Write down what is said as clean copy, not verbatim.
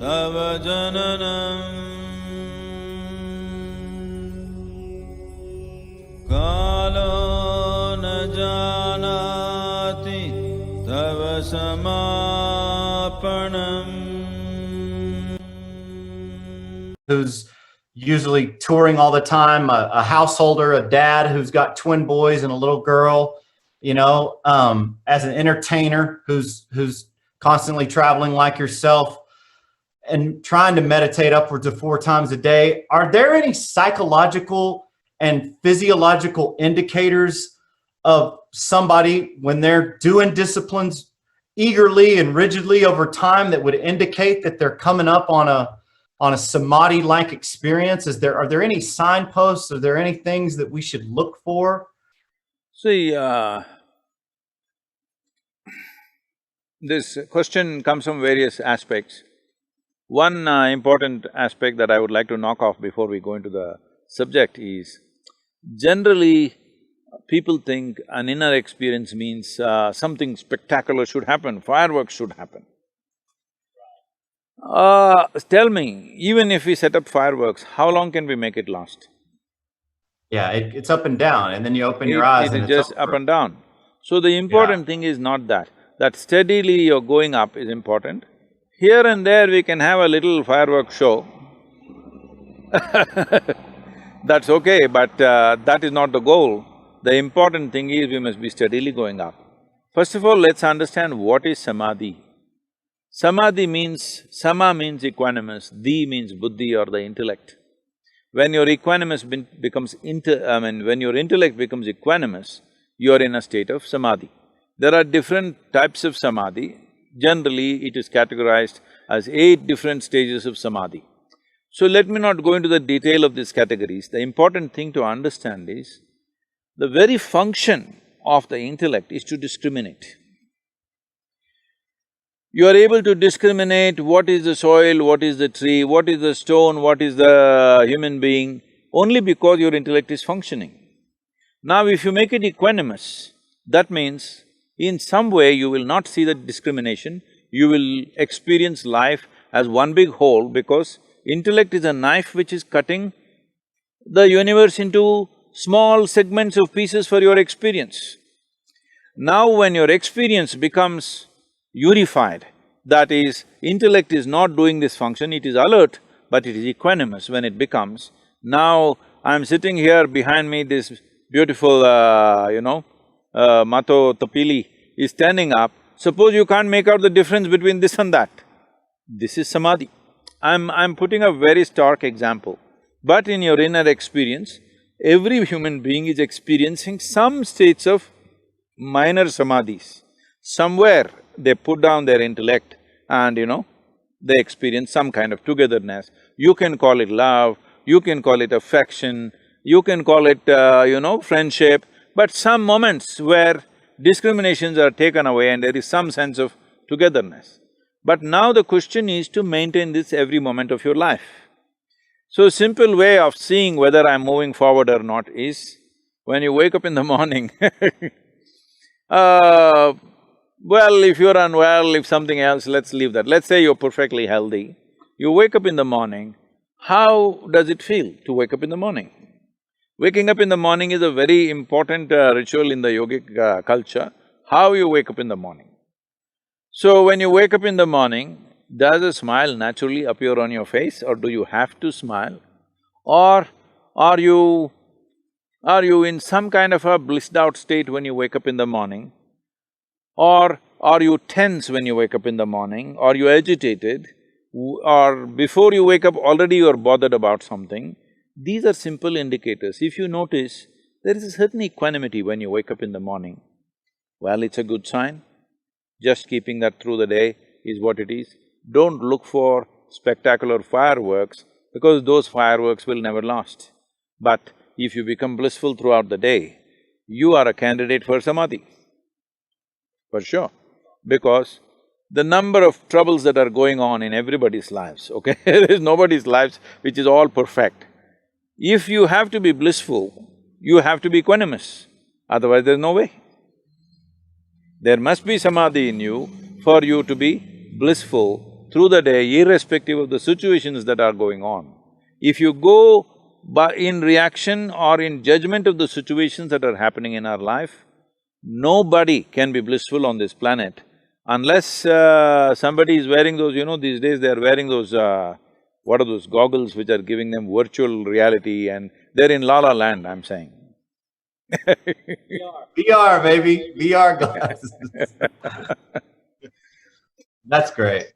tava jananam kalo na janati tava samapanam. Who's usually touring all the time, a householder, a dad who's got twin boys and a little girl, as an entertainer who's constantly traveling like yourself and trying to meditate upwards of 4 times a day. Are there any psychological and physiological indicators of somebody when they're doing disciplines eagerly and rigidly over time that would indicate that they're coming up on a samadhi-like experience? Are there any signposts? Are there any things that we should look for? See, this question comes from various aspects. One important aspect that I would like to knock off before we go into the subject is, generally people think an inner experience means something spectacular should happen, fireworks should happen. Tell me, even if we set up fireworks, how long can we make it last? Yeah, it's up and down, and then you open your eyes and it's just up and down. So the important thing is not that. That steadily you're going up is important. Here and there we can have a little fireworks show. That's okay, but that is not the goal. The important thing is we must be steadily going up. First of all, let's understand what is samadhi. Samadhi means… sama means equanimous, di means buddhi or the intellect. When your equanimous becomes when your intellect becomes equanimous, you're in a state of samadhi. There are different types of samadhi. Generally, it is categorized as 8 different stages of samadhi. So let me not go into the detail of these categories. The important thing to understand is, the very function of the intellect is to discriminate. You are able to discriminate what is the soil, what is the tree, what is the stone, what is the human being, only because your intellect is functioning. Now if you make it equanimous, that means in some way you will not see the discrimination, you will experience life as one big whole, because intellect is a knife which is cutting the universe into small segments of pieces for your experience. Now when your experience becomes unified, that is, intellect is not doing this function, it is alert, but it is equanimous when it becomes. Now, I'm sitting here, behind me this beautiful, Mato Tapili is standing up. Suppose you can't make out the difference between this and that. This is samadhi. I'm putting a very stark example. But in your inner experience, every human being is experiencing some states of minor samadhis. Somewhere they put down their intellect and, they experience some kind of togetherness. You can call it love, you can call it affection, you can call it, friendship, but some moments where discriminations are taken away and there is some sense of togetherness. But now the question is to maintain this every moment of your life. So, simple way of seeing whether I'm moving forward or not is, when you wake up in the morning well, if you're unwell, if something else, let's leave that. Let's say you're perfectly healthy. You wake up in the morning, how does it feel to wake up in the morning? Waking up in the morning is a very important ritual in the yogic culture, how you wake up in the morning. So when you wake up in the morning, does a smile naturally appear on your face, or do you have to smile? Or are you in some kind of a blissed out state when you wake up in the morning? Or are you tense when you wake up in the morning? Are you agitated? Or before you wake up already you're bothered about something? These are simple indicators. If you notice, there is a certain equanimity when you wake up in the morning. Well, it's a good sign. Just keeping that through the day is what it is. Don't look for spectacular fireworks, because those fireworks will never last. But if you become blissful throughout the day, you are a candidate for samadhi. For sure, because the number of troubles that are going on in everybody's lives, okay? There is nobody's lives which is all perfect. If you have to be blissful, you have to be equanimous, otherwise there's no way. There must be samadhi in you for you to be blissful through the day, irrespective of the situations that are going on. If you go in reaction or in judgment of the situations that are happening in our life, nobody can be blissful on this planet unless somebody is wearing those, these days they are wearing those, what are those goggles which are giving them virtual reality, and they're in La La Land, I'm saying. VR, baby, VR glasses. That's great.